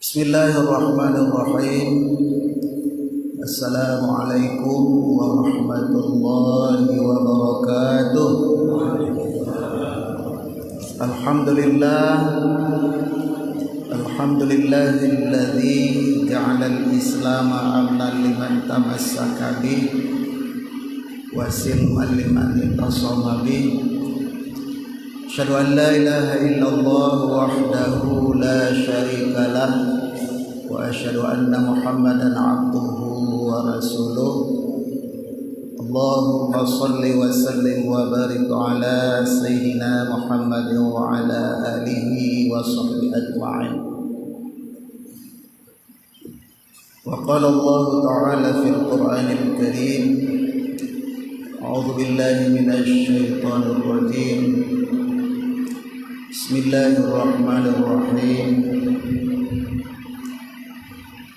Bismillahirrahmanirrahim. Assalamualaikum warahmatullahi wabarakatuh. Alhamdulillahilladzi ja'alal islama amnan liman tamassaka bih wa silman liman intasama bih. Asyhadu an la ilaha illallah wahdahu la syarika lah wa asyhadu anna Muhammadan abduhu wa rasuluh. Allahumma salli wa sallim wa barik ala sayyidina Muhammadin wa ala alihi wa sahbihi ajma'in. Wa qala Allah ta'ala fil Qur'anil Karim, a'udzu billahi minasy syaithanir rajim. Bismillahirrahmanirrahim.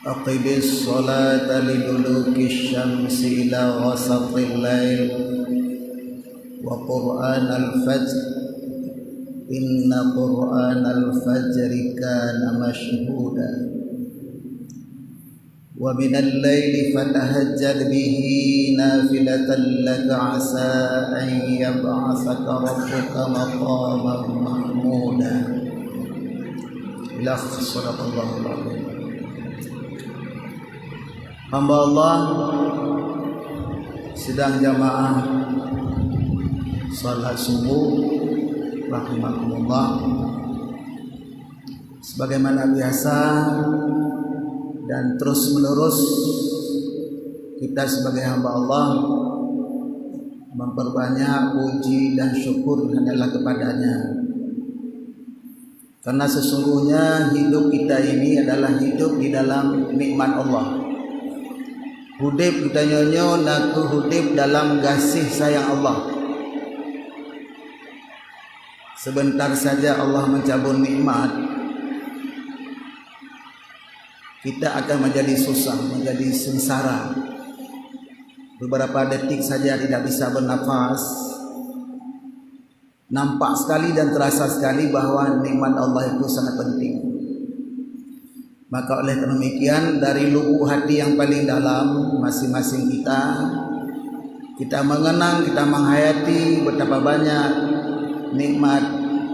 Aqibis salata liduluki syamsi ila ghasatil lail wa qur'anal fajr inna qur'anal fajri kana mashhuda wa minal laili fatahajjad bihi nafilatan laka asa an yab'atsaka rabbuka maqaman mahmuda. Ila sadaqallahul azim. Hamba Allah sedang jamaah salat subuh rahimakumullah. Sebagaimana biasa dan terus menerus kita sebagai hamba Allah memperbanyak puji dan syukur hanyalah kepadanya, karena sesungguhnya hidup kita ini adalah hidup di dalam nikmat Allah. Hudib kita nyonyo naku hudib dalam kasih sayang Allah. Sebentar saja Allah mencabut nikmat, kita akan menjadi susah, menjadi sengsara. Beberapa detik saja tidak bisa bernafas. Nampak sekali dan terasa sekali bahwa nikmat Allah itu sangat penting. Maka oleh demikian, dari lubuk hati yang paling dalam masing-masing kita mengenang, kita menghayati betapa banyak nikmat,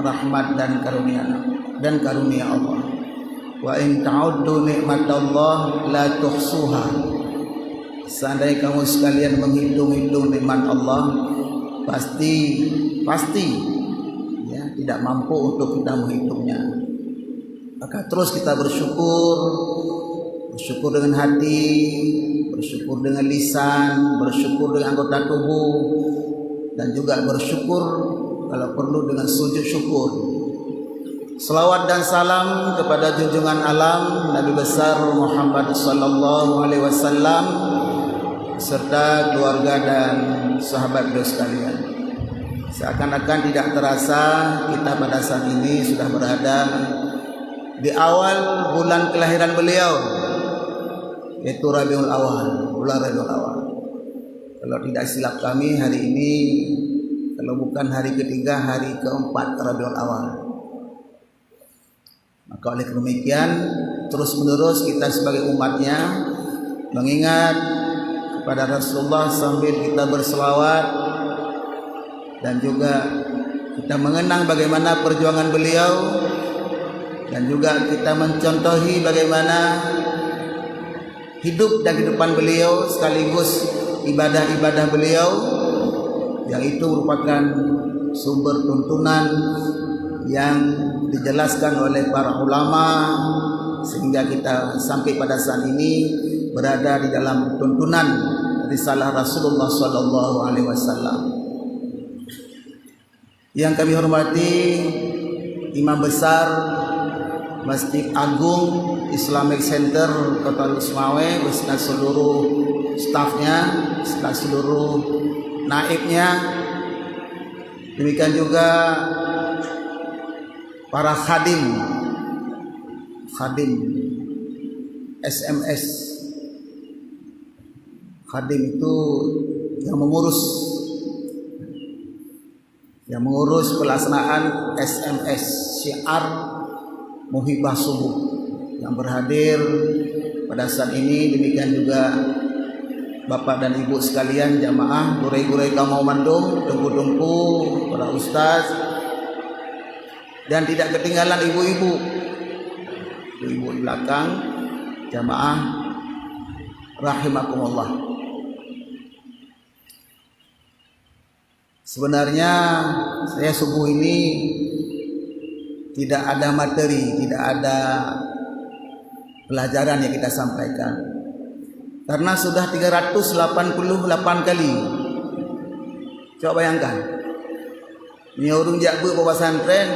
rahmat dan karunia Allah. Wa in ta'uddu nikmatallah la tuhsuha. Seandainya kamu sekalian menghitung-hitung nikmat Allah, pasti ya tidak mampu untuk kita menghitungnya. Maka terus kita bersyukur dengan hati, bersyukur dengan lisan, bersyukur dengan anggota tubuh, dan juga bersyukur kalau perlu dengan sujud syukur. Salawat dan salam kepada junjungan alam Nabi besar Muhammad sallallahu alaihi wasallam serta keluarga dan sahabat beliau sekalian. Seakan-akan tidak terasa kita pada saat ini sudah berada di awal bulan kelahiran beliau, yaitu Rabiul Awal, bulan Rabiul Awal. Kalau tidak silap kami, hari ini kalau bukan hari ketiga, hari keempat Rabiul Awal. Maka oleh demikian, terus menerus kita sebagai umatnya mengingat kepada Rasulullah sambil kita berselawat, dan juga kita mengenang bagaimana perjuangan beliau, dan juga kita mencontohi bagaimana hidup dan kehidupan beliau sekaligus ibadah-ibadah beliau, yang itu merupakan sumber tuntunan yang dijelaskan oleh para ulama, sehingga kita sampai pada saat ini berada di dalam tuntunan risalah Rasulullah sallallahu alaihi wasallam. Yang kami hormati Imam Besar Masjid Agung Islamic Center Kota Lusmawe beserta seluruh stafnya, beserta seluruh naibnya. Demikian juga para khadim SMS. Khadim itu yang mengurus pelaksanaan SMS syiar Muhibah Subuh, yang yang berhadir pada saat ini. Demikian juga Bapak dan Ibu sekalian, jamaah, gurai-gurai kaum Mandung, tungku-tungku, para ustaz, dan tidak ketinggalan ibu-ibu di belakang, jamaah rahimakumullah. Sebenarnya saya subuh ini tidak ada materi, tidak ada pelajaran yang kita sampaikan, karena sudah 388 kali. Coba bayangkan, ini urung jakbu bawa pesantren,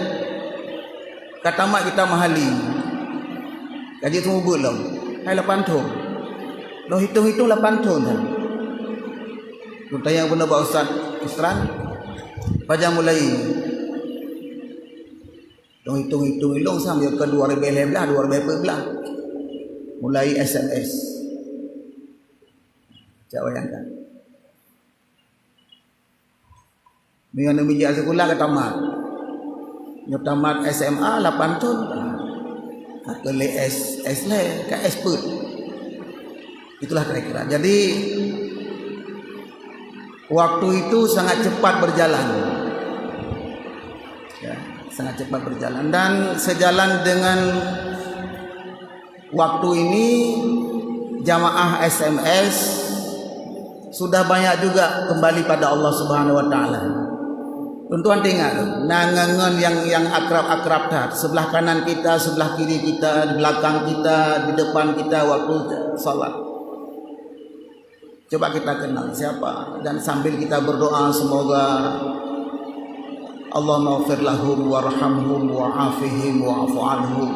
kata mak kita mahali, kaji tu belum, hai 8 tahun, lo hitung-hitung 8 tahun dah. Lu tanya benar Pak Ustaz Isran, pajang mulai hitung-hitung ilong sampai ke 2011 mulai SMS. Coba bayangkan. Dengan meja sekolah ke tamat. Nyok tamat SMA 8 tahun. Ke S le, ke expert. Itulah kira-kira. Jadi waktu itu sangat cepat berjalan. Ya, sangat cepat berjalan, dan sejalan dengan waktu ini jamaah SMS sudah banyak juga kembali pada Allah Subhanahu wa taala. Tuan-tuan tengok nangangan yang akrab-akrab dah, sebelah kanan kita, sebelah kiri kita, di belakang kita, di depan kita waktu salat. Coba kita kenal siapa, dan sambil kita berdoa semoga Allah maghfir lahum warhamhum wa'afihim wa'afu anhum,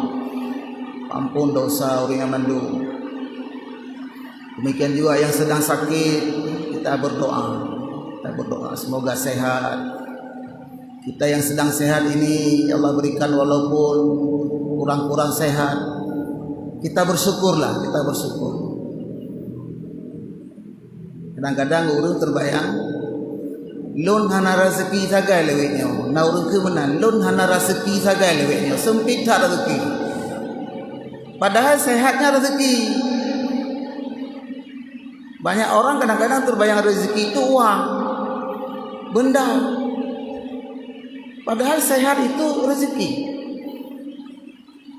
ampun dosa orang yang mandu. Demikian juga yang sedang sakit, kita berdoa semoga sehat. Kita yang sedang sehat ini ya Allah berikan, walaupun kurang-kurang sehat, kita bersyukurlah, kita bersyukur. Kadang-kadang urang terbayang lon hana rezeki sagai lewetnya, na urang ke menan lon hana rezeki sagai lewetnya, sempit tak rezeki, padahal sehatnya rezeki. Banyak orang kadang-kadang terbayang rezeki itu uang, benda, padahal sehat itu rezeki.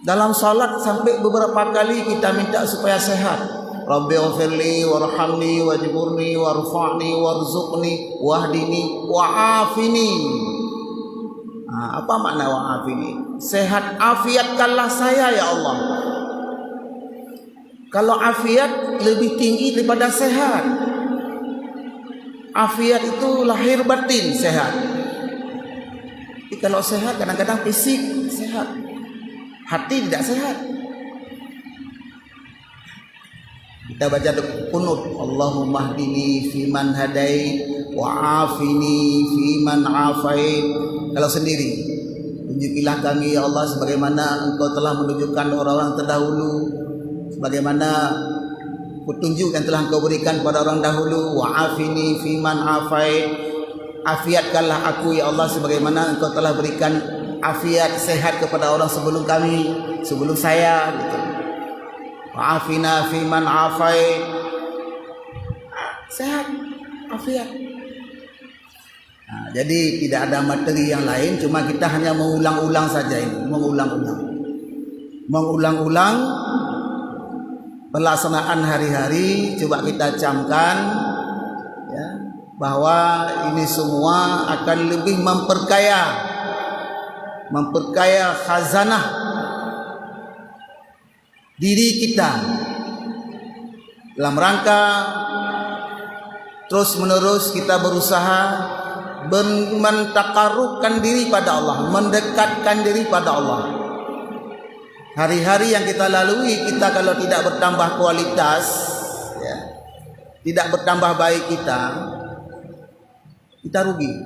Dalam salat sampai beberapa kali kita minta supaya sehat. Rabbi ghfirli warhamni wajburni warfa'ni warzuqni wahdini wa'afini. Apa makna wa'afini? Sehat, afiatkanlah saya ya Allah. Kalau afiat lebih tinggi daripada sehat. Afiat itu lahir batin sehat. Tapi kalau sehat kadang-kadang fisik sehat, hati tidak sehat. Kita baca kunut, Allahumma hdini fiman hadait wa afini fiman afait. Kalau sendiri, tunjukilah kami ya Allah sebagaimana Engkau telah menunjukkan orang-orang terdahulu, sebagaimana petunjuk yang telah Engkau berikan kepada orang dahulu. Wa afini fiman afait, afiatkanlah aku ya Allah sebagaimana Engkau telah berikan afiat sehat kepada orang sebelum kami, sebelum saya gitu. Wa'afina fiman afait, sehat, afiat. Jadi tidak ada materi yang lain, cuma kita hanya mengulang-ulang saja ini, mengulang-ulang pelaksanaan hari-hari. Coba kita camkan ya, bahwa ini semua akan lebih memperkaya khazanah diri kita dalam rangka terus menerus kita berusaha mentaqarrubkan diri pada Allah, mendekatkan diri pada Allah. Hari-hari yang kita lalui, kita kalau tidak bertambah kualitas ya, tidak bertambah baik, kita rugi.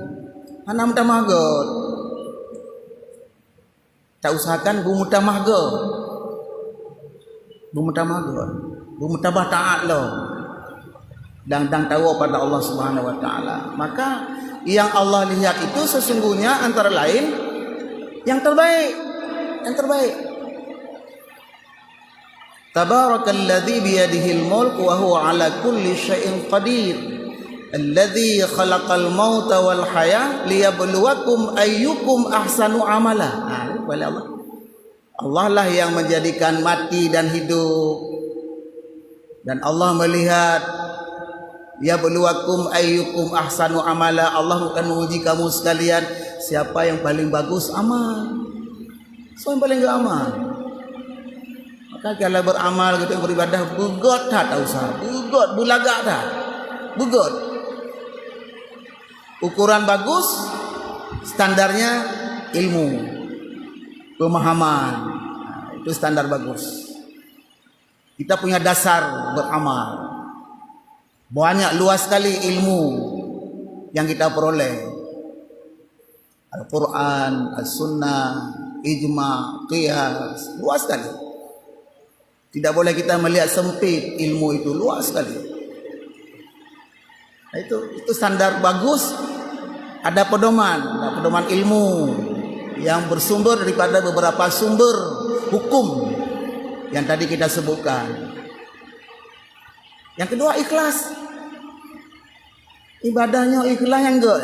Hana mutamahgot, tak usahakan bumutamahgot, bumutabah taat lo, dan tahu pada Allah Subhanahu wa taala. Maka yang Allah lihat itu sesungguhnya antara lain yang terbaik. Tabarakalladzi biyadihil mulk wa huwa ala kulli syai'in qadir. Alladzi khalaqal mauta wal haya liyabluwakum ayyukum ahsanu amala. Oleh Allah. Allah lah yang menjadikan mati dan hidup. Dan Allah melihat yabluwakum ayyukum ahsanu amala. Allah akan menguji kamu sekalian siapa yang paling bagus amal. Siapa yang paling enggak amal? Maka kalau beramal gitu beribadah bugot tak usah. Bugot bulagak tak. Bugot. Ukuran bagus standarnya ilmu, pemahaman. Itu standar bagus. Kita punya dasar beramal. Banyak luas sekali ilmu yang kita peroleh. Al-Quran, As-Sunnah, Ijma', Qiyas. Luas sekali. Tidak boleh kita melihat sempit ilmu itu. Luas sekali. Itu standar bagus. Ada pedoman ilmu yang bersumber daripada beberapa sumber hukum yang tadi kita sebutkan. Yang kedua ikhlas. Ibadahnya ikhlas yang enggak.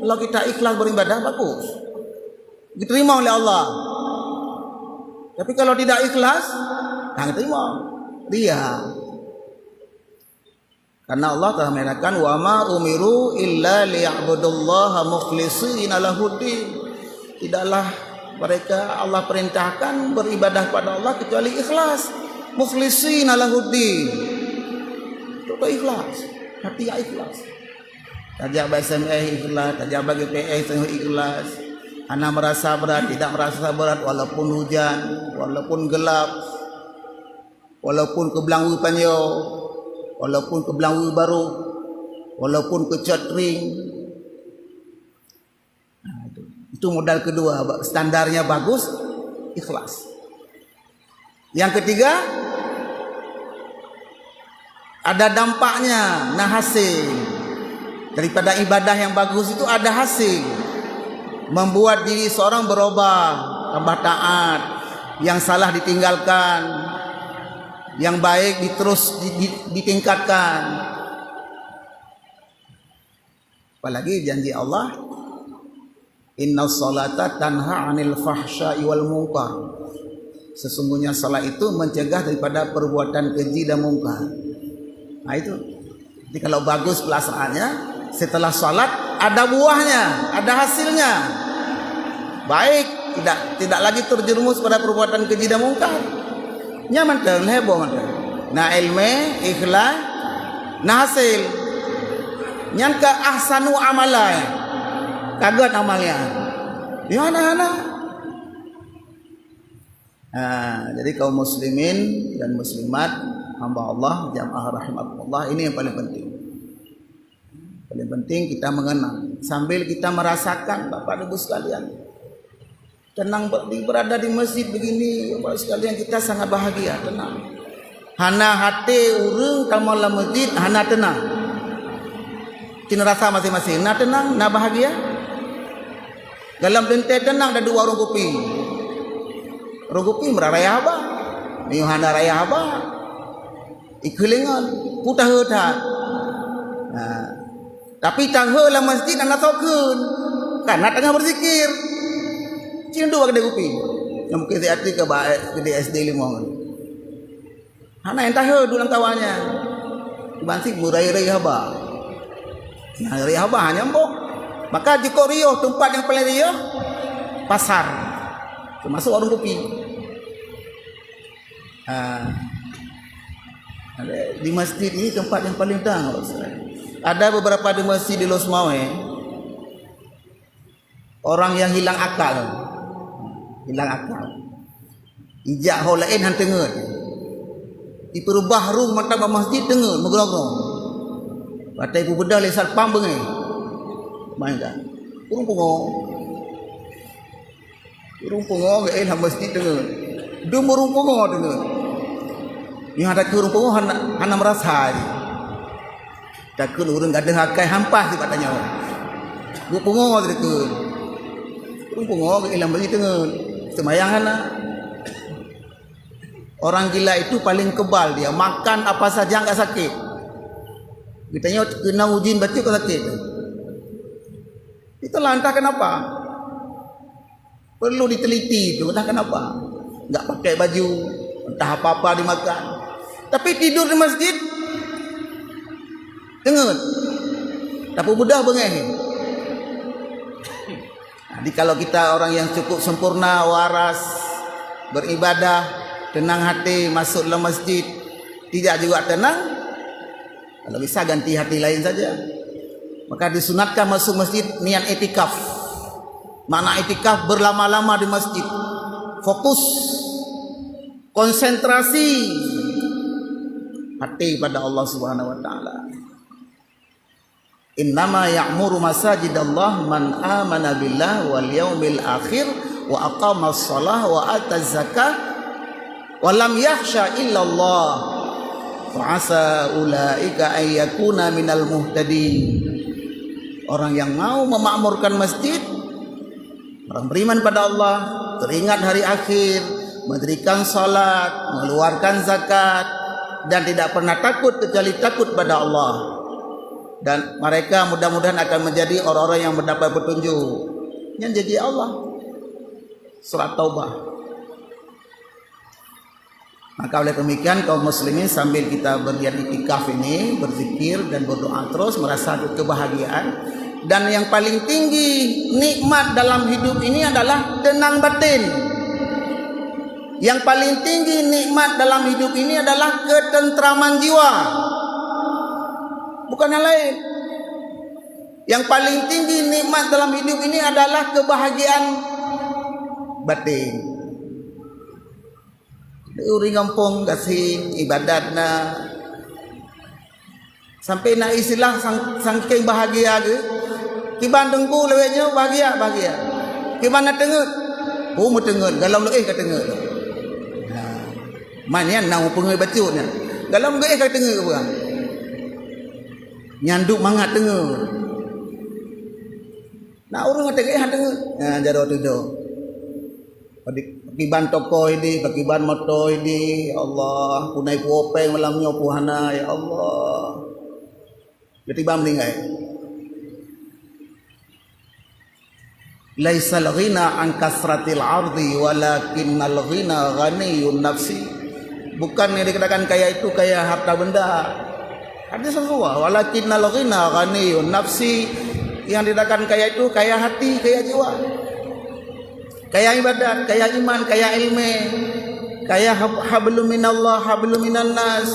Kalau kita ikhlas beribadah bagus, diterima oleh Allah. Tapi kalau tidak ikhlas, tak diterima. Dia. Karena Allah telah mengatakan wa ma umiru illa liya'budullaha mukhlishina lahuddin. Tidaklah mereka Allah perintahkan beribadah kepada Allah kecuali ikhlas. Mukhlishina lahuddin. Itu ikhlas. Hati yang ikhlas. Tajak SMS ikhlas, tajak bagi PS ikhlas. Ana merasa berat, tidak merasa berat walaupun hujan, walaupun gelap, walaupun kebelang panyo, walaupun kebelang baru, walaupun kecat ring. Nah, itu modal kedua, standarnya bagus, ikhlas. Yang ketiga, ada dampaknya, nah hasil. Daripada ibadah yang bagus itu ada hasil. Membuat diri seorang berubah, tambah taat, yang salah ditinggalkan, yang baik terus ditingkatkan. Apalagi janji Allah, innas salata tanha 'anil fahsya'i wal munkar. Sesungguhnya salat itu mencegah daripada perbuatan keji dan mungkar. Nah itu. Jadi kalau bagus pelaksanaannya, setelah salat ada buahnya, ada hasilnya. Baik, tidak lagi terjerumus pada perbuatan keji dan mungkar. Nyaman dan heboh mantap. Na ilme, ikhlas, na hasil. Nyangka ahsanu amala. Kaget amalnya. Di mana? Jadi kaum muslimin dan muslimat, hamba Allah, jamaah rahimakumullah, ini yang paling penting. Paling penting kita mengenang sambil kita merasakan Bapak Ibu sekalian. Tenang berada di masjid begini, Bapak sekalian, kita sangat bahagia, tenang. Hana hati urang kamala masjid, hana tenang. Kena rasa masing-masing, na tenang, na bahagia. Dalam dentai tenang ada dua warung kopi. Warung kopi meraya haba. Ni hana raya haba. Ikelingan, putah hetat. Nah, tapi tangga lah masjid anak tokun. Karena tengah berzikir. Cina dua kedai kopi. Yang mungkin saya arti ke kedai SD 5. Hana yang tahu dulang kawannya. Dibansik murai-rai haba. Nah, rai haba hanya mbok. Maka jika Rio tempat yang paling Rio pasar. Termasuk warung kopi. Di masjid ini tempat yang paling utama. Ada beberapa di masjid di Losmawe orang yang hilang akal. Ijak holain han tengen. Di perubah rum mata masjid tengen megrong-grong. Patai pu bedah lesal pam bengai. Main dah. Urung pungo ke han masjid tengen. Dum urung pungo tengen. Yang ada ke urung pungo han merasa. Takun urang gadah hakai hampas di patanya. Bu pungo dekun. Urung pungo ke ilang bagi tengen. Semayang hana. Orang gila itu paling kebal, dia makan apa saja enggak sakit. Kita kena ujian baca kok sakit. Itulah entah kenapa. Perlu diteliti itu, entah kenapa. Enggak pakai baju, entah apa-apa dimakan. Tapi tidur di masjid dengar. Tapi mudah bengeh. Jadi kalau kita orang yang cukup sempurna, waras, beribadah, tenang hati, masuk dalam masjid, tidak juga tenang, kalau bisa ganti hati lain saja. Maka disunatkan masuk masjid niat itikaf. Makna itikaf berlama-lama di masjid, fokus, konsentrasi hati pada Allah Subhanahu wa taala. Innama ya'muru masajidallah man amana billah wal yaumil akhir wa aqama shalah wa ataz zakah wa lam yakhsha illallah fa asa ulaika ay yakuna minal muhtadin. Orang yang mau memakmurkan masjid, orang beriman pada Allah, teringat hari akhir, mendirikan salat, mengeluarkan zakat, dan tidak pernah takut kecuali takut pada Allah. Dan mereka mudah-mudahan akan menjadi orang-orang yang mendapat petunjuk yang jadi Allah. Surat Taubah. Maka oleh demikian kaum muslimin, sambil kita berdiam iktikaf ini, berzikir dan berdoa terus, merasa kebahagiaan. Dan yang paling tinggi nikmat dalam hidup ini adalah tenang batin. Yang paling tinggi nikmat dalam hidup ini adalah ketentraman jiwa, bukan yang lain. Yang paling tinggi nikmat dalam hidup ini adalah kebahagiaan batin. Uri kampung kasih ibadatna sampai nak istilah sangking bahagia ke ki Bandung ku lewetnya bahagia. Ki mana tengok mu tengok galau leh ka tengok. Mana nang pengai bacutnya galau ge ka tengok ke nyanduk mangat tengok. Nak urang tengok tengok. Jaro tidur. Pakiban toko ini, pakiban moto ini, Allah, punai kuopeng malamnya puhana, ya Allah. Jadi bam tinggal. Laisal ghina an kasratil ardi walakinnal ghina ghaniyun nafsi. Bukan yang dikatakan kaya itu kaya harta benda. Ada sesuatu. Walakinnal ghina ghaniyun nafsi. Yang dikatakan kaya itu kaya hati, kaya jiwa. Kaya ibadat, kaya iman, kaya ilmu, kaya hablum minallah, hablum minan nas.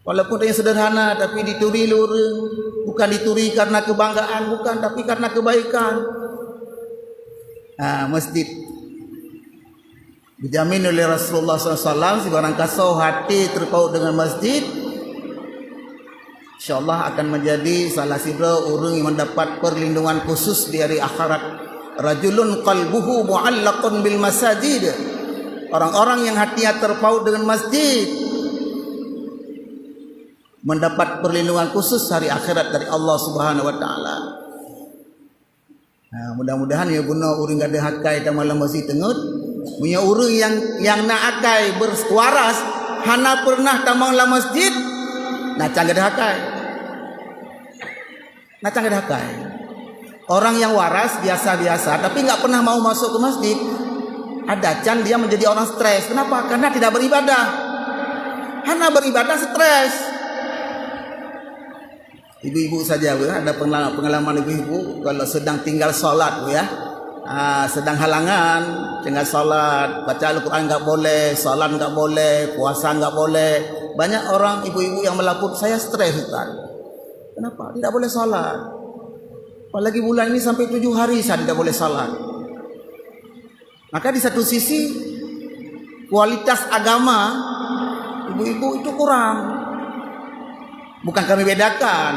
Walaupun yang sederhana tapi dituri lurung, bukan dituri karena kebanggaan, bukan, tapi karena kebaikan. Masjid dijamin oleh Rasulullah SAW, si barang kasau hati terpaut dengan masjid, insyaallah akan menjadi salah satu orang yang mendapat perlindungan khusus di hari akhirat. Rajulun qalbuhu mu'allaqun bil masajid. Orang-orang yang hatinya terpaut dengan masjid mendapat perlindungan khusus hari akhirat dari Allah Subhanahu wa taala. Mudah-mudahan ya guna urang gada hakai ta malam masjid tengut. Punya urang yang nak akai berwaras hana pernah tamang la masjid, nacang gada hakai. Nacang gada hakai. Orang yang waras biasa-biasa tapi enggak pernah mau masuk ke masjid, ada can dia menjadi orang stres. Kenapa? Karena tidak beribadah. Hana beribadah stres. Ibu-ibu saja ada pengalaman ibu-ibu kalau sedang tinggal salat ya. Sedang halangan tinggal salat, baca Al-Qur'an enggak boleh, salat enggak boleh, puasa enggak boleh. Banyak orang ibu-ibu yang melapor, saya stres Ustaz. Kenapa? Tidak boleh salat. Apalagi bulan ini sampai 7 hari saya tidak boleh salat. Maka di satu sisi kualitas agama ibu-ibu itu kurang. Bukan kami bedakan.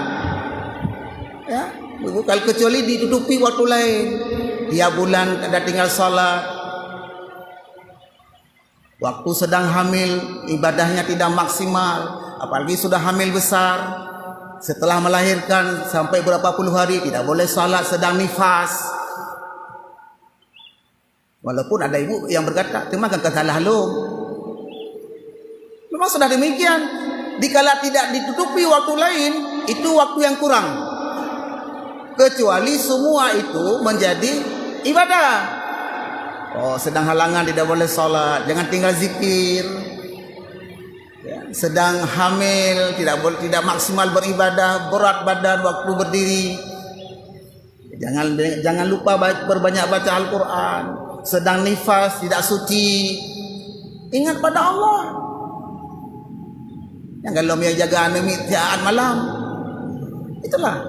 Ya, ibu kalau kecuali ditutupi waktu lain. Dia bulan ada tinggal salat. Waktu sedang hamil ibadahnya tidak maksimal, apalagi sudah hamil besar. Setelah melahirkan sampai berapa puluh hari tidak boleh salat, sedang nifas. Walaupun ada ibu yang berkata, itu mah kan salah lo. Memang sudah demikian. Dikala tidak ditutupi waktu lain, itu waktu yang kurang. Kecuali semua itu menjadi ibadah. Oh, sedang halangan tidak boleh sholat, jangan tinggal zikir. Ya, sedang hamil tidak maksimal beribadah, berat badan waktu berdiri. Jangan lupa berbanyak baca Al-Quran. Sedang nifas tidak suci, ingat pada Allah. Yang kalau dia jaga anemi tiap malam, itulah.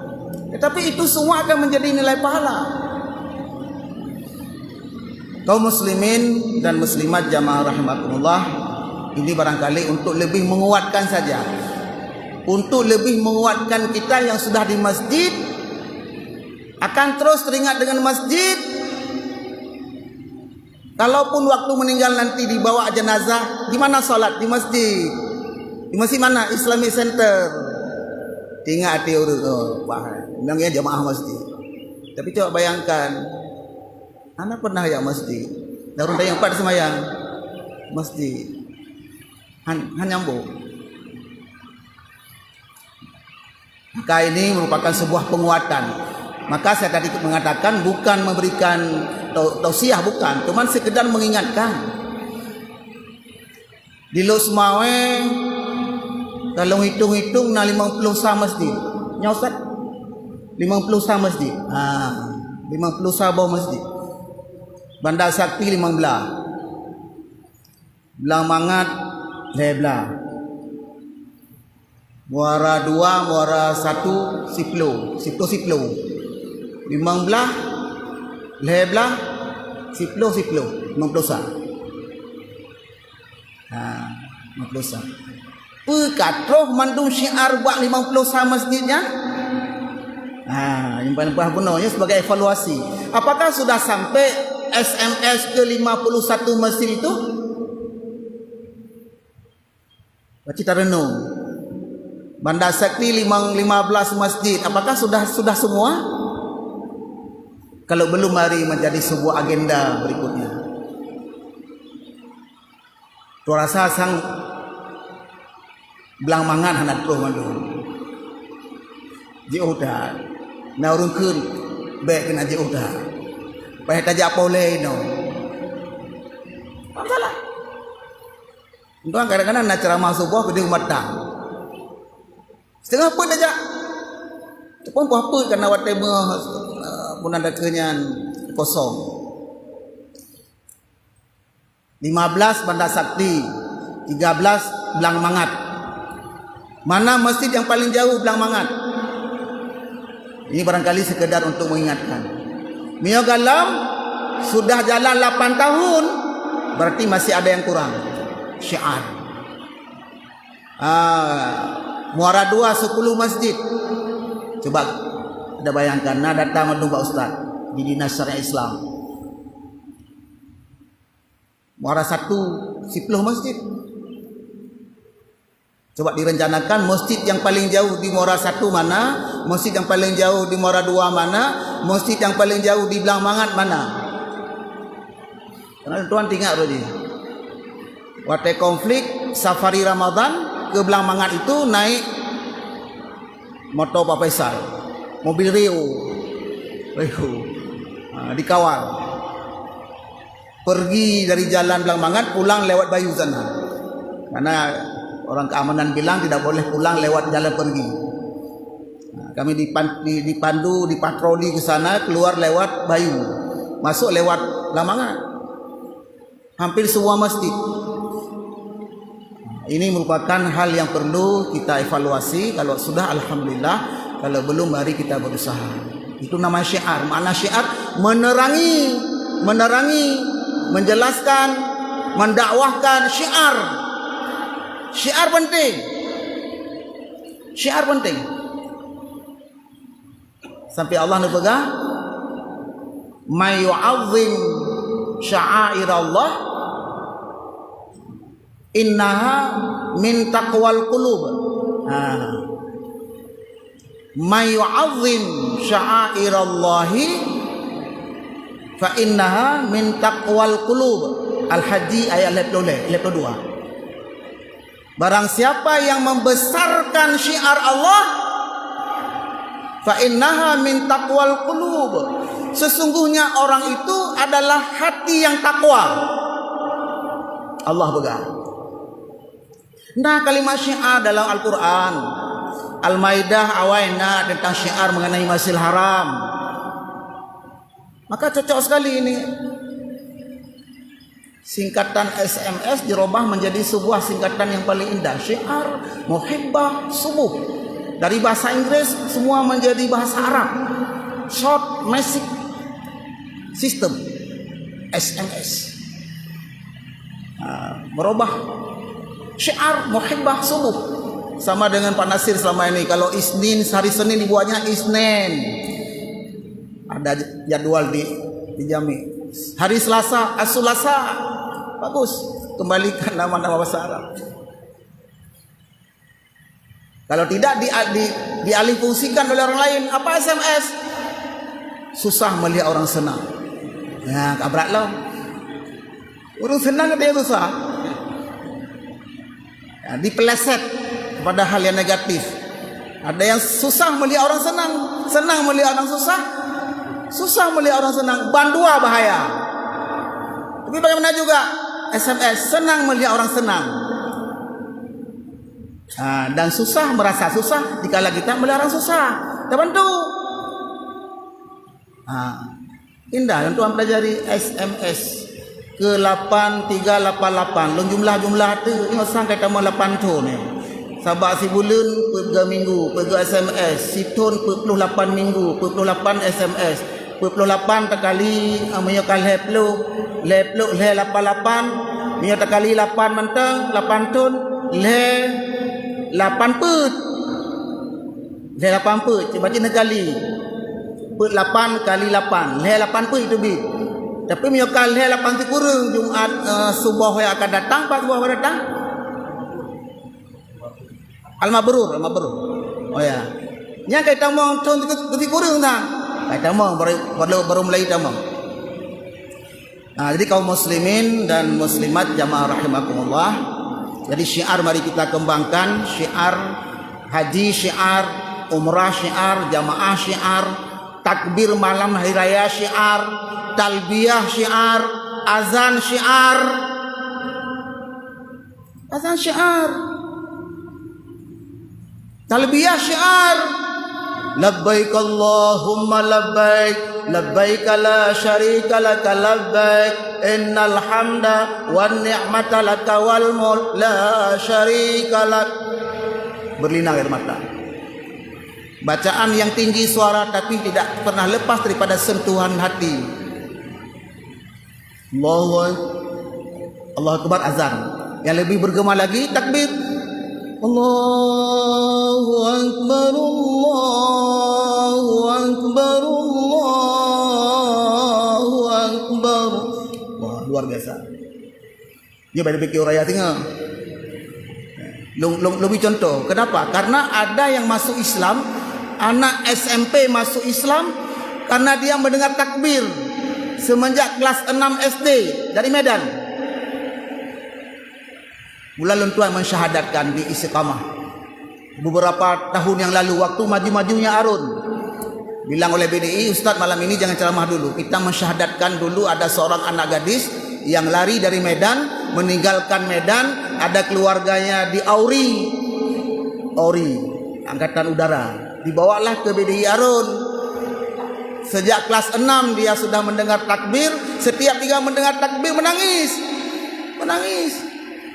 Tetapi itu semua akan menjadi nilai pahala. Kaum muslimin dan muslimat jamaah rahimakumullah, ini barangkali untuk lebih menguatkan saja, untuk lebih menguatkan kita yang sudah di masjid, akan terus teringat dengan masjid. Kalaupun waktu meninggal nanti dibawa jenazah, di mana salat? Di masjid. Di masjid mana? Islamic Center. Tinggal hati urut. Oh, bilangnya jamaah masjid. Tapi coba bayangkan, anak pernah ya masjid. Darun yang 4 semayang masjid. Han nyambung. Maka ini merupakan sebuah penguatan. Maka saya tadi mengatakan bukan memberikan tausiah, bukan, cuman sekedar mengingatkan. Di Losmawe kalau hitung-hitung 50 sah masjid. Nya Ustaz, 50 sah masjid. 50 sah bawah masjid. Bandar Sakti 15. Belang Mangat 11. Muara 2, Muara 1, Siplo. 15 leblah Siplo 50 sah. 50 sah. Pekatroh mandung syiar buat 50 sah masjidnya. Yang paling benar sebagai evaluasi. Apakah sudah sampai SMS ke 51 masjid itu? Baca kita renung. Bandar Sakti 15 masjid. Apakah sudah semua? Kalau belum, mari menjadi sebuah agenda berikutnya. Tu rasa sang belang mangan hanat pro mandu. Ji udah, na urun kun, baik kena ji udah. Payah tajak boleh no. Salah. Tuan kadang-kadang nak ceramah subuh ke di umat dah. Setengah pun aja. Tepun apa karena watai pun ada kenyan kosong. 15 Bandar Sakti, 13 Belang Mangat. Mana masjid yang paling jauh Belang Mangat? Ini barangkali sekedar untuk mengingatkan. Mio Galam sudah jalan 8 tahun, berarti masih ada yang kurang. Syiar. Muara 2 10 masjid. Coba kita bayangkan, nah datang mendung Pak Ustaz di Dinas Syariah Islam. Muara 1 10 masjid. Coba direncanakan masjid yang paling jauh di Muara 1 mana, masjid yang paling jauh di Muara 2 mana, masjid yang paling jauh di Belang Mangat mana. Karena tuan tinggal tadi. Waktu konflik safari Ramadan ke Belang Mangat itu naik motor Pak Faisal, mobil Rio, dikawal. Pergi dari jalan Belang Mangat, pulang lewat Bayu sana. Karena orang keamanan bilang tidak boleh pulang lewat jalan pergi. Kami dipandu, dipatroli ke sana, keluar lewat Bayu, masuk lewat Belang Mangat. Hampir semua masjid. Ini merupakan hal yang perlu kita evaluasi. Kalau sudah alhamdulillah, kalau belum mari kita berusaha. Itu nama syiar. Makna syiar menerangi, menjelaskan, mendakwahkan. Syiar. Syiar penting. Syiar penting. Sampai Allah berpegang, "May yu'azzim sya'airallah innaha min taqwal qulub." May yu'azzim sya'airallahi Fa innaha min taqwal qulub. Al-Haji ayat 22. Barang siapa yang membesarkan syiar Allah, fa innaha min taqwal qulub. Sesungguhnya orang itu adalah hati yang takwa. Allah pegang. Nah, kalimat syiar dalam Al-Quran, Al-Maidah awaina tentang syiar mengenai Masjidil Haram. Maka cocok sekali ini. Singkatan SMS dirubah menjadi sebuah singkatan yang paling indah. Syiar, muhibbah, subuh. Dari bahasa Inggris semua menjadi bahasa Arab. Short message system, SMS. Merubah syiar, muhibbah, subuh. Sama dengan Pak Nasir selama ini. Kalau Isnin, hari Senin dibuatnya Isnin. Ada jadwal di Jami. Hari Selasa, As-Sulasa. Bagus. Kembalikan nama-nama bahasa Arab. Kalau tidak dialih fungsikan oleh orang lain, apa SMS? Susah melihat orang senang. Ya, kabrak lah. Orang senang katanya susah. Ya, dipeleset pada hal yang negatif. Ada yang susah melihat orang senang, senang melihat orang susah, susah melihat orang senang. Bandua bahaya. Tapi bagaimana juga SMS, senang melihat orang senang. Dan susah merasa susah dikala kita melihat orang susah. Tak bantu. Indah untuk pelajari SMS ke 8388. Long jumlah tu ingat sang kata mau 8 ton ni. Sabak si bulan per minggu, per SMS, si ton per 8 minggu, per 8 SMS. 28 kali menyokal leplo le 88 menyokal kali 8 mentang 8 ton le 8 put le 8 put cuba cina kali put 8 kali 8 le 8 put itu bi tapi menyokal le 8 tu kurang Jumaat subuh yang akan datang Pak subuh akan datang Al-Mabrur oh ya yang kita mau ton tu kurang tak tamang baru mulai tamang. Jadi kaum muslimin dan muslimat jamaah rahimakumullah. Jadi syiar mari kita kembangkan, syiar haji syiar, umrah syiar, jamaah syiar, takbir malam hari raya syiar, talbiyah syiar, azan syiar. Azan syiar. Talbiyah syiar. Labbaik Allahumma labbaik labbaik la syarika laka labbaik innal hamda wan ni'mata laka wal mulk la syarika lak. Berlinang air mata. Bacaan yang tinggi suara tapi tidak pernah lepas daripada sentuhan hati. Allahu Akbar azan. Yang lebih bergema lagi takbir. Allahu Akbar Allahu Akbar Allahu Akbar. Wah, luar biasa. Dia pada fikir raya tengah. Lebih contoh. Kenapa? Karena ada yang masuk Islam, anak SMP masuk Islam karena dia mendengar takbir semenjak kelas 6 SD dari Medan. Bulan Tuan mensyahadatkan di Istiqamah beberapa tahun yang lalu waktu maju-majunya Arun. Bilang oleh BDI, Ustaz malam ini jangan ceramah dulu. Kita mensyahadatkan dulu ada seorang anak gadis yang lari dari Medan, meninggalkan Medan, ada keluarganya di Auri, Angkatan Udara. Dibawalah ke BDI Arun. Sejak kelas 6 dia sudah mendengar takbir, setiap dia mendengar takbir menangis.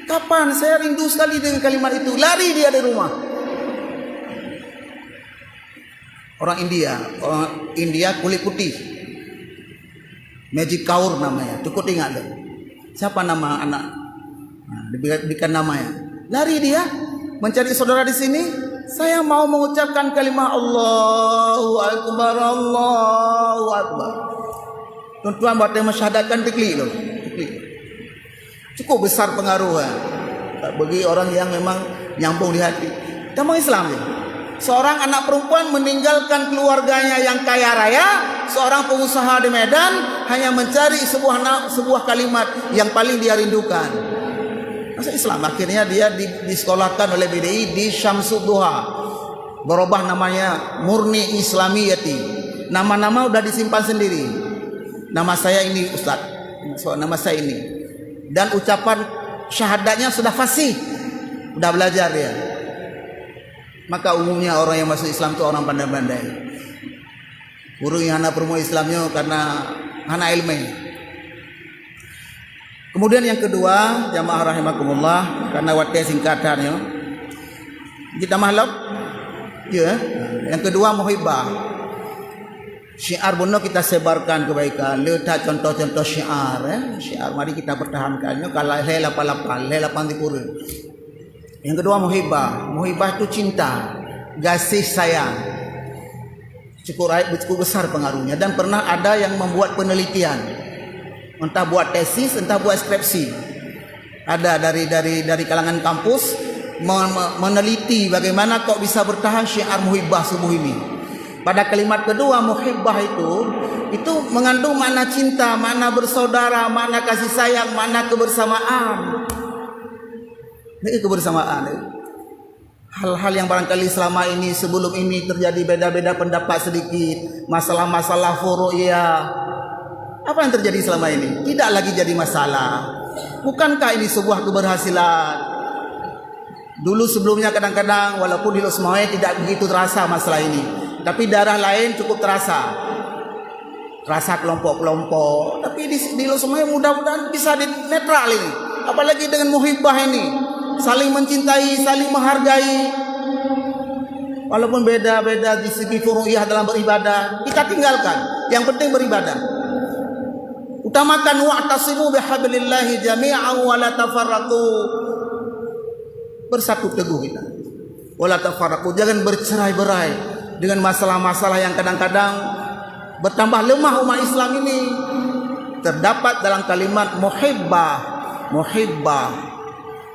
Kapan? Saya rindu sekali dengan kalimat itu. Lari dia dari rumah. Orang India kulit putih. Magic Kaur namanya. Cukup ingat deh. Siapa nama anak? Diberikan namanya. Lari dia mencari saudara di sini. Saya mau mengucapkan kalimat Allahu Akbar, Allahu Akbar. Tuan-tuan buat yang mensyahadatkan diklik loh. Cukup besar pengaruh bagi orang yang memang nyambung di hati. Kamu Islam ya? Seorang anak perempuan meninggalkan keluarganya yang kaya raya, seorang pengusaha di Medan hanya mencari sebuah kalimat yang paling dia rindukan. Masa Islam akhirnya dia disekolahkan oleh BDI di Syamsud Duha. Berubah namanya Murni Islamiyati. Nama-nama udah disimpan sendiri. Nama saya ini Ustaz. Nama saya ini. Dan ucapan syahadatnya sudah fasih. Udah belajar dia. Maka umumnya orang yang masuk Islam itu orang pandai-pandai. Guru yang hana promo Islamnya karena hana ilmu. Kemudian yang kedua, jamaah rahimakumullah, karena waktu singkatannya kita makhluk ya. Yang kedua muhibbah. Syiar benar kita sebarkan kebaikan. Letak contoh-contoh syiar ya. Syiar mari kita pertahankannya kalau lapal-lapal, lapang dipura. Yang kedua muhibbah. Muhibbah itu cinta, kasih sayang. Cukup besar pengaruhnya. Dan pernah ada yang membuat penelitian, entah buat tesis, entah buat skripsi. Ada dari kalangan kampus meneliti bagaimana kok bisa bertahan syiar muhibbah subuh ini. Pada kalimat kedua muhibbah itu mengandung makna cinta, makna bersaudara, makna kasih sayang, makna kebersamaan. Ini kebersamaan. Hal-hal yang barangkali selama ini sebelum ini terjadi beda-beda pendapat sedikit, masalah-masalah furu'iyah. Apa yang terjadi selama ini? Tidak lagi jadi masalah. Bukankah ini sebuah keberhasilan? Dulu sebelumnya kadang-kadang walaupun di Losmawai tidak begitu terasa masalah ini, tapi daerah lain cukup terasa. Terasa kelompok-kelompok. Tapi di Losmawai mudah-mudahan bisa netral ini. Apalagi dengan muhibbah ini. Saling mencintai, saling menghargai. Walaupun beda-beda di segi furu'iyah dalam beribadah, kita tinggalkan. Yang penting beribadah. Utamakan wa'tasimu bihablillahi jami'an wa la tafarraqu. Bersatu teguh kita. Wa la tafarraqu, jangan bercerai-berai dengan masalah-masalah yang kadang-kadang bertambah lemah umat Islam ini. Terdapat dalam kalimat muhibbah,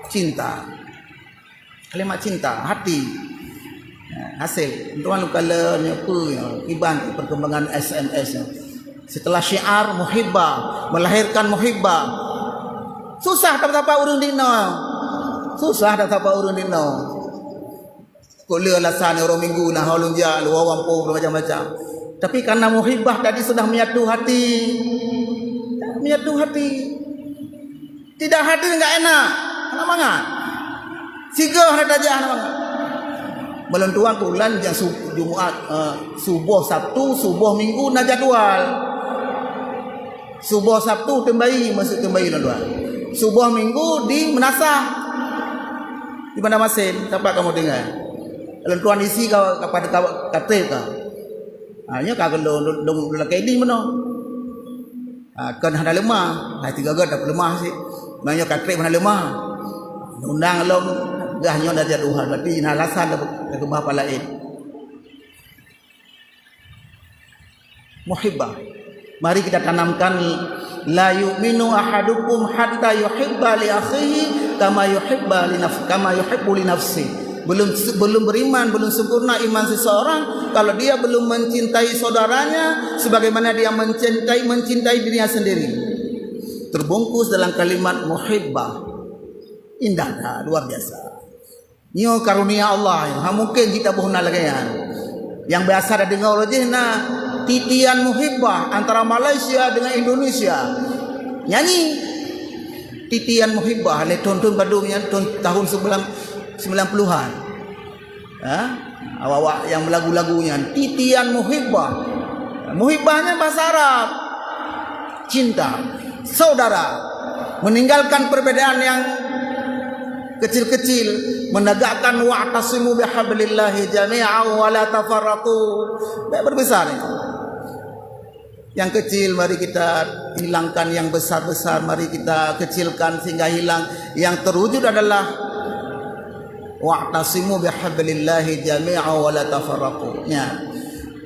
cinta. Kalimat cinta, hati. Hasil. Tuan kalau iban perkembangan SMS. Setelah syiar muhibbah, melahirkan muhibbah. Susah tak urun dino. Susah tak urun dino. Kok le alasan orang minggu nah holung ja lu wampo macam-macam. Tapi karena muhibbah tadi sudah menyatu hati. Menyatu hati. Tidak hadir enggak enak. Anak mangat. Siga ada aja anak mangat. Melentuan bulan yang Jumat, subuh Sabtu, subuh Minggu na jadual. Subuh Sabtu tembai masuk tembai tuan. Subuh Minggu di Menasah. Di Bandar Masin, tempat kamu dengar. Melentuan isi kau kepada kata kau. Hanya kau dong lelaki ini mana? Kan ada lemah, hai tiga gad dapat lemah sih. Banyak kata mana lemah. Undang lom gahnya dari Tuhan, berarti alasan ke bapa lain. Muhibbah. Mari kita tanamkan la yu'minu ahadukum hatta yuhibba li akhihi kama yuhibbu li nafsi. Belum beriman, belum sempurna iman seseorang kalau dia belum mencintai saudaranya sebagaimana dia mencintai dirinya sendiri. Terbungkus dalam kalimat muhibbah. Indah, luar biasa. Nyo karunia Allah yang mungkin kita buhna lagayan. Yang biasa ada dengar rojehna titian muhibbah antara Malaysia dengan Indonesia. Nyanyi titian muhibbah le tonton Badungnya tahun 90-an. Awak yang lagu-lagunya titian muhibbah. Muhibbahnya bahasa Arab. Cinta, saudara, meninggalkan perbedaan yang kecil-kecil, menegakkan wa'tasimu bihablillahi jami'an wa la tafarraqu. Berbesar ini. Yang kecil mari kita hilangkan, yang besar-besar mari kita kecilkan sehingga hilang. Yang terwujud adalah wa'tasimu bihablillahi jami'an wa la tafarraqu. Ya.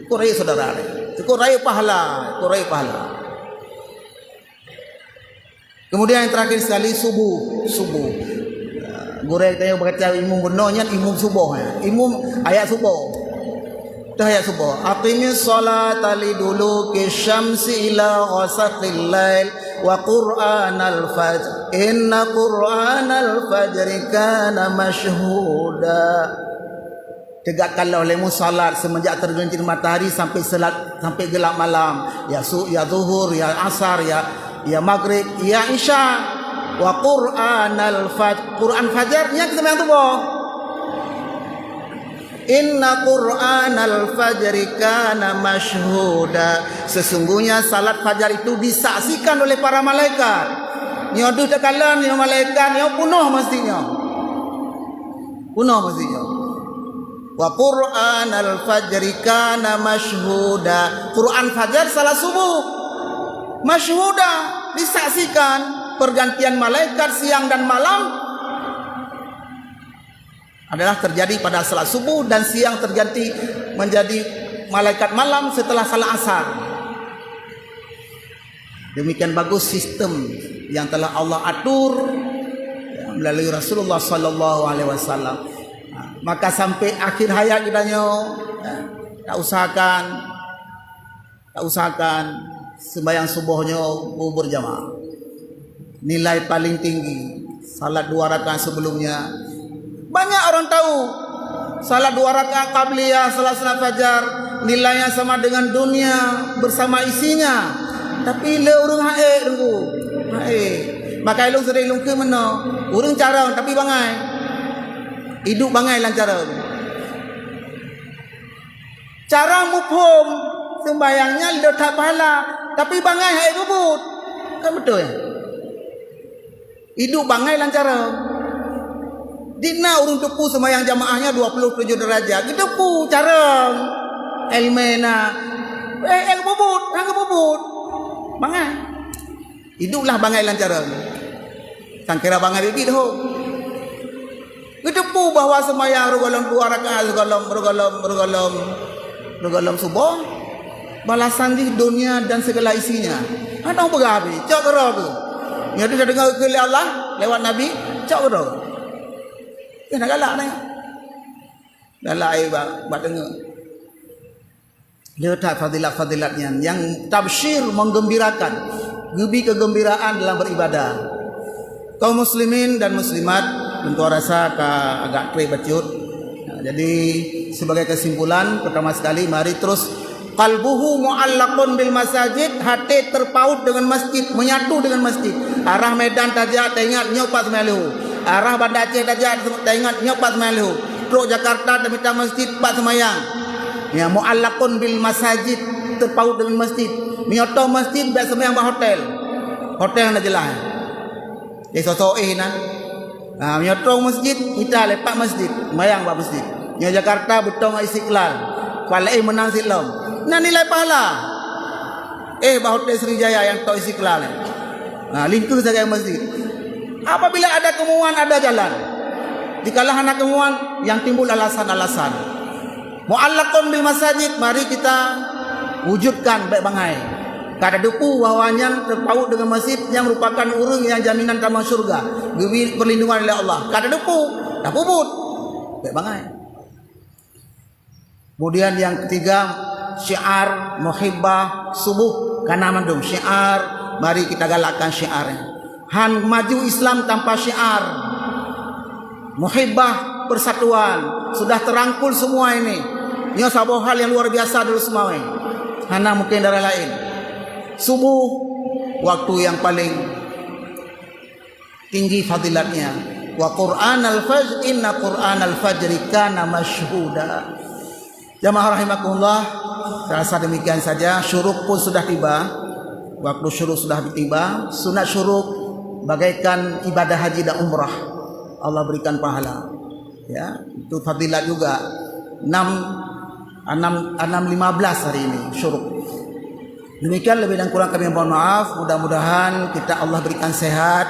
Kurai saudara. Kurai pahala, kurai pahala. Kemudian yang terakhir sekali subuh. Gurek tanya berkata imum benarnya imum subuh. Imum ayat subuh. Itu ayat subuh. Aqimis salata liduluki syamsi ila ghasaqil lail wa qur'anal fajr. Inna qur'anal fajri kana mashhuda. Tegakkanlah olehmu salat semenjak tergelincir matahari sampai gelap malam. Ya zuhur, ya asar, ya maghrib, ya isya. Wa qur'anal fajr. Quran fajar nya kita sembahyang subuh. Inna qur'anal fajri kana mashhuda. Sesungguhnya salat fajar itu disaksikan oleh para malaikat. Nyoduh tekalan ya malaikat, ya penuh mestinya. Wa qur'anal fajri kana mashhuda. Quran fajar salat subuh mashhuda, disaksikan. Pergantian malaikat siang dan malam adalah terjadi pada salat subuh, dan siang terganti menjadi malaikat malam setelah salat asar. Demikian bagus sistem yang telah Allah atur melalui Rasulullah sallallahu alaihi wasallam. Maka sampai akhir hayat kita tak usahakan sembahyang subuhnya berjamaah. Nilai paling tinggi salat 2 rakaat sebelumnya. Banyak orang tahu salat 2 rakaat qabliyah, salat sunat fajar nilainya sama dengan dunia bersama isinya. Tapi le urang hae dengku. Maka ilung sering ilung ke mana? Urang cara tapi bangai. Hidup bangai lancara. Cara mufhum sembayangnya le tak pahala, tapi bangai hae bubut. Kan betul ya? Hidup bangai lancara. Dina urung tepu sembahyang jamaahnya 27 derajat. Kita tepu cara elmena. Bubut. Bangai. Hiduplah bangai lancara. Sangkira bangai begitu dah. Kita tepu bahawa sembahyang regalam 2 rakaat regalam subuh balasan di dunia dan segala isinya. Ada berhabis. Cak kera tu. Yang ada dengar ke Allah lewat Nabi, cak kera. Nak galak ni. Galak ai buat dengar. Dia tak fadilat-fadilatnya yang tabsyir menggembirakan, gebi kegembiraan dalam beribadah. Kaum muslimin dan muslimat tentu rasa agak bacut. Jadi sebagai kesimpulan pertama sekali mari terus qalbuhu mu'allaqun bil masajid, hati terpaut dengan masjid, menyatu dengan masjid. Arah Medan Tajak teringat nyopat semelu. Arah Bandar Aceh Tajak teringat nyopat semelu. Truk Jakarta dan minta masjid pat semayang. Ya mu'allaqun bil masajid, terpaut dengan masjid. Nyoto masjid biasa semayang ba hotel. Hotel nak jelas. Dia sosok nah. Nyoto masjid kita lepak masjid, semayang ba masjid. Nya Jakarta betong Istiqlal. Kuala menang Silam. Nah nilai pahala. Hotel Sriwijaya yang tok Istiqlal. Nah lingkup saja masjid. Apabila ada kemuan ada jalan. Dikalah anak kemuan yang timbul alasan-alasan. Mu'allaqun bil masajid, mari kita wujudkan baik bangai. Kada depu bahawanya terpaut dengan masjid yang merupakan urung yang jaminan taman syurga. Gebi perlindungan oleh Allah. Kada depu, dah puput. Baik bangai. Kemudian yang ketiga syiar muhibbah subuh kana mandum syiar, mari kita galakkan syiarnya. Han maju Islam tanpa syiar. Muhibbah persatuan sudah terangkul semua ini. Ini satu hal yang luar biasa dulu semua ini. Hana mungkin dari lain. Subuh waktu yang paling tinggi fadilatnya. Wa Qur'anal fajr, inna Qur'anal fajri kana mashhuda. Jamaah rahimakumullah, saya rasa demikian saja. Syuruk pun sudah tiba. Waktu syuruk sudah tiba. Sunat syuruk bagaikan ibadah haji dan umrah. Allah berikan pahala. Ya, itu fadilat juga. 6.15 hari ini syuruk. Demikian lebih dan kurang kami mohon maaf. Mudah-mudahan kita Allah berikan sehat.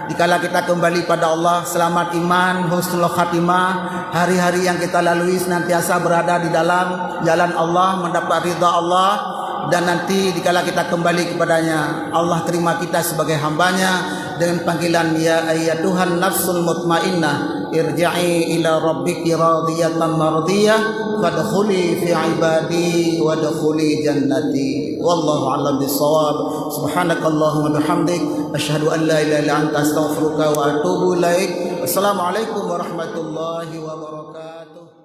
Dikala kita kembali pada Allah, selamat iman, husnul khatimah. Hari-hari yang kita lalui senantiasa berada di dalam jalan Allah, mendapat ridha Allah. Dan nanti dikala kita kembali kepadanya, Allah terima kita sebagai hambanya dengan panggilan ya ayyatuhan nafsul mutmainnah irji'i ila rabbiki radiyatan mardiyah fadkhuli fi ibadi wadkhuli jannati. Wallahu a'lam bissawab. Subhanakallahumma bihamdik asyhadu an la ilaha illa anta astaghfiruka wa atubu ilaik. Wassalamualaikum warahmatullahi wabarakatuh.